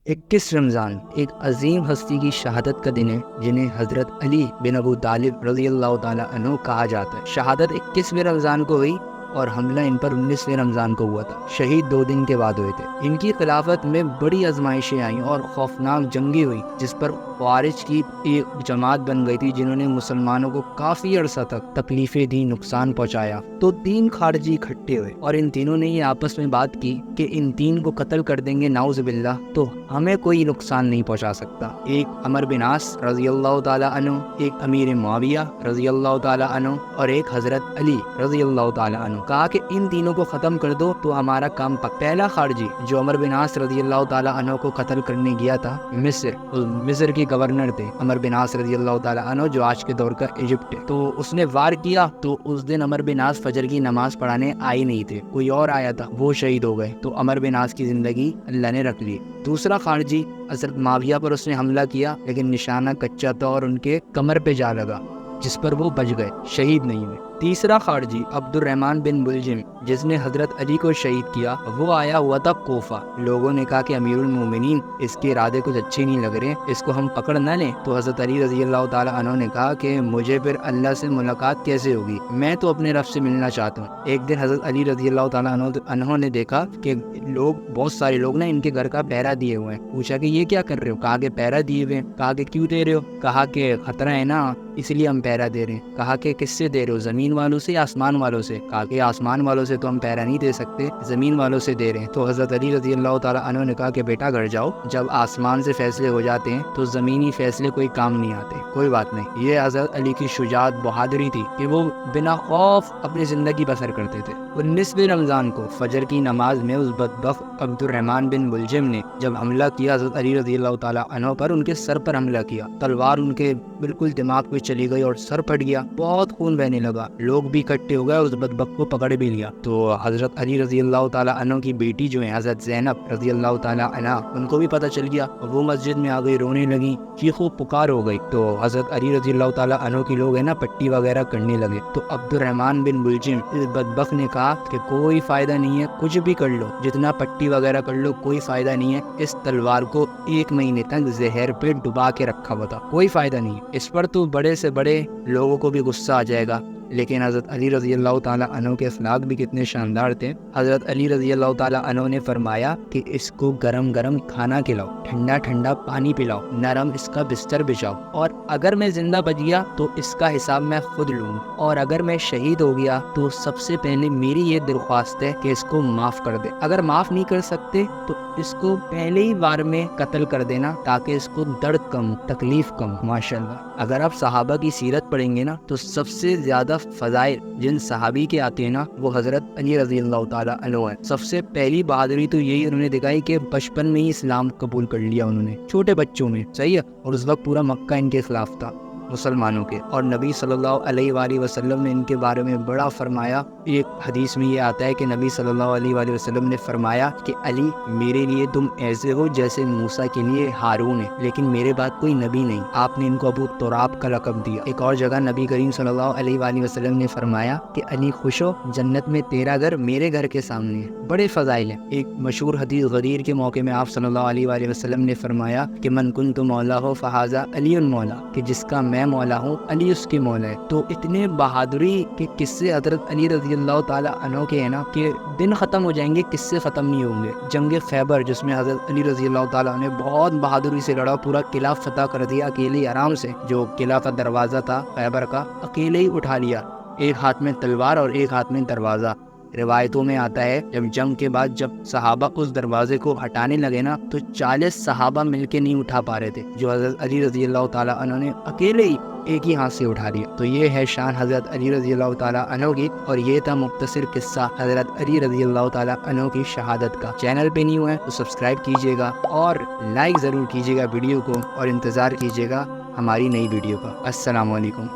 21 رمضان ایک عظیم ہستی کی شہادت کا دن ہے جنہیں حضرت علی بن ابو طالب رضی اللہ تعالیٰ عنہ کہا جاتا ہے۔ شہادت 21ویں رمضان کو ہوئی اور حملہ ان پر 19ویں رمضان کو ہوا تھا۔ شہید 2 دن کے بعد ہوئے تھے۔ ان کی خلافت میں بڑی آزمائشیں آئیں اور خوفناک جنگیں ہوئی جس پر خوارج کی ایک جماعت بن گئی تھی جنہوں نے مسلمانوں کو کافی عرصہ تک تکلیفیں دی، نقصان پہنچایا۔ تو 3 خارجی اکٹھے ہوئے اور ان تینوں نے یہ آپس میں بات کی کہ ان 3 کو قتل کر دیں گے نعوذ باللہ تو ہمیں کوئی نقصان نہیں پہنچا سکتا۔ ایک عمرو بن عاص رضی اللہ تعالیٰ عنہ، ایک امیر معاویہ رضی اللہ تعالیٰ عنہ اور ایک حضرت علی رضی اللہ تعالیٰ عنہ۔ کہا کہ ان تینوں کو ختم کر دو تو ہمارا کام پہلا خارجی جو عمرو بن عاص رضی اللہ تعالیٰ عنہ کو قتل کرنے گیا تھا مصر کے گورنر تھے عمرو بن عاص رضی اللہ تعالیٰ عنہ جو آج کے دور کا ایجپٹ ہے۔ تو اس نے وار کیا تو اس دن عمرو بن عاص فجر کی نماز پڑھانے آئے نہیں تھے، کوئی اور آیا تھا، وہ شہید ہو گئے۔ تو عمرو بن عاص کی زندگی اللہ نے رکھ لی۔ دوسرا خارجی حضرت معاویہ پر اس نے حملہ کیا لیکن نشانہ کچا تھا اور ان کے کمر پہ جا لگا جس پر وہ بچ گئے، شہید نہیں ہوئے۔ تیسرا خارجی عبد الرحمن بن ملجم جس نے حضرت علی کو شہید کیا، وہ آیا ہوا تھا کوفہ۔ لوگوں نے کہا کہ امیر المومنین اس کے ارادے کچھ اچھے نہیں لگ رہے، اس کو ہم پکڑ نہ لیں۔ تو حضرت علی رضی اللہ تعالیٰ عنہ نے کہا کہ مجھے پھر اللہ سے ملاقات کیسے ہوگی، میں تو اپنے رب سے ملنا چاہتا ہوں۔ ایک دن حضرت علی رضی اللہ تعالیٰ عنہ نے دیکھا کہ بہت سارے لوگ نا ان کے گھر کا پہرا دیے ہوئے ہیں۔ پوچھا کہ یہ کیا کر رہے ہو؟ کہا کہ پہرا دیے ہوئے ہیں۔ کہا کہ کیوں دے رہے ہو؟ کہا کہ خطرہ ہے نا اس لیے ہم پہرا دے رہے ہیں۔ کہا کہ کس سے دے رہے ہو؟ زمین والوں سے یا آسمان والوں سے؟ کہا کہ آسمان والوں سے تو ہم پہرا نہیں دے سکتے، زمین والوں سے دے رہے ہیں۔ تو حضرت علی رضی اللہ تعالیٰ عنہ نے کہا کہ بیٹا گھر جاؤ، جب آسمان سے فیصلے ہو جاتے ہیں تو زمینی فیصلے کوئی کام نہیں آتے، کوئی بات نہیں۔ یہ حضرت علی کی شجاعت بہادری تھی کہ وہ بنا خوف اپنی زندگی بسر کرتے تھے۔ 19ویں رمضان کو فجر کی نماز میں اس بدبخت عبد الرحمن بن ملجم نے جب حملہ کیا حضرت علی رضی اللہ تعالیٰ عنہ پر، ان کے سر پر حملہ کیا، تلوار ان کے بالکل دماغ پہ چلی گئی اور سر پھٹ گیا، بہت خون بہنے لگا، لوگ بھی اکٹھے ہو گئے، اس بدبخت کو پکڑ بھی لیا۔ تو حضرت علی رضی اللہ تعالیٰ عنہ کی بیٹی جو ہے حضرت زینب رضی اللہ تعالیٰ عنہ، ان کو بھی پتہ چل گیا، وہ مسجد میں آ گئی، رونے لگی، چیخ و پکار ہو گئی۔ تو حضرت علی رضی اللہ تعالیٰ عنہ کی لوگ ہیں نا پٹی وغیرہ کرنے لگے۔ تو عبد الرحمن بن ملجم اس بدبخت نے کہا کہ کوئی فائدہ نہیں ہے، کچھ بھی کر لو، جتنا پٹی وغیرہ کر لو، کوئی فائدہ نہیں ہے۔ اس تلوار کو 1 مہینے تک زہر پہ ڈبا کے رکھا ہوا تھا، کوئی فائدہ نہیں ہے، اس پر تو بڑے سے بڑے لوگوں کو بھی غصہ آ جائے گا۔ لیکن حضرت علی رضی اللہ تعالیٰ عنہ کے اخلاق بھی کتنے شاندار تھے۔ حضرت علی رضی اللہ تعالیٰ عنہ نے فرمایا کہ اس کو گرم گرم کھانا کھلاؤ، ٹھنڈا ٹھنڈا پانی پلاؤ، نرم اس کا بستر بچھاؤ، اور اگر میں زندہ بچ گیا تو اس کا حساب میں خود لوں، اور اگر میں شہید ہو گیا تو سب سے پہلے میری یہ درخواست ہے کہ اس کو معاف کر دے۔ اگر معاف نہیں کر سکتے تو اس کو پہلے ہی وار میں قتل کر دینا تاکہ اس کو درد کم، تکلیف کم۔ ماشاءاللہ اگر آپ صحابہ کی سیرت پڑھیں گے نا تو سب سے زیادہ فضائل جن صحابی کے آتے ہیں نا وہ حضرت علی رضی اللہ تعالیٰ عنہ ہے۔ سب سے پہلی بہادری تو یہی انہوں نے دکھائی کہ بچپن میں ہی اسلام قبول کر لیا انہوں نے، چھوٹے بچوں میں، صحیح ہے، اور اس وقت پورا مکہ ان کے خلاف تھا مسلمانوں کے، اور نبی صلی اللہ علیہ وآلہ وسلم نے ان کے بارے میں بڑا فرمایا۔ ایک حدیث میں یہ آتا ہے کہ نبی صلی اللہ علیہ وآلہ وسلم نے فرمایا کہ علی میرے لیے تم ایسے ہو جیسے موسیٰ کے لیے ہارون ہے، لیکن میرے بعد کوئی نبی نہیں۔ آپ نے ان کو ابو تراب کا لقب دیا۔ ایک اور جگہ نبی کریم صلی اللہ علیہ وآلہ وسلم نے فرمایا کہ علی خوش ہو، جنت میں تیرا گھر میرے گھر کے سامنے ہے۔ بڑے فضائل ہیں۔ ایک مشہور حدیث غدیر کے موقع میں آپ صلی اللہ علیہ وآلہ وسلم نے فرمایا کہ من کنت مولا ہو فہذا علی مولا، کہ جس کا میں مولا ہوں علی اس کے مولا ہے۔ تو اتنے بہادری کے قصے حضرت علی رضی اللہ تعالیٰ عنہ کے ہیں نا کہ دن ختم ہو جائیں گے، قصے ختم نہیں ہوں گے۔ جنگ خیبر جس میں حضرت علی رضی اللہ تعالیٰ نے بہت بہادری سے لڑا، پورا قلعہ فتح کر دیا اکیلے آرام سے، جو قلعہ کا دروازہ تھا خیبر کا اکیلے ہی اٹھا لیا، ایک ہاتھ میں تلوار اور ایک ہاتھ میں دروازہ۔ روایتوں میں آتا ہے جب جنگ کے بعد جب صحابہ اس دروازے کو ہٹانے لگے نا تو 40 صحابہ مل کے نہیں اٹھا پا رہے تھے، جو حضرت علی رضی اللہ تعالیٰ عنہ نے اکیلے ہی ایک ہی ہاتھ سے اٹھا لیا۔ تو یہ ہے شان حضرت علی رضی اللہ تعالیٰ عنہ کی، اور یہ تھا مختصر قصہ حضرت علی رضی اللہ تعالیٰ عنہ کی شہادت کا۔ چینل پہ نہیں ہوئے تو سبسکرائب کیجیے گا اور لائک ضرور کیجیے گا ویڈیو کو، اور انتظار کیجیے گا ہماری نئی ویڈیو کا۔ السلام علیکم۔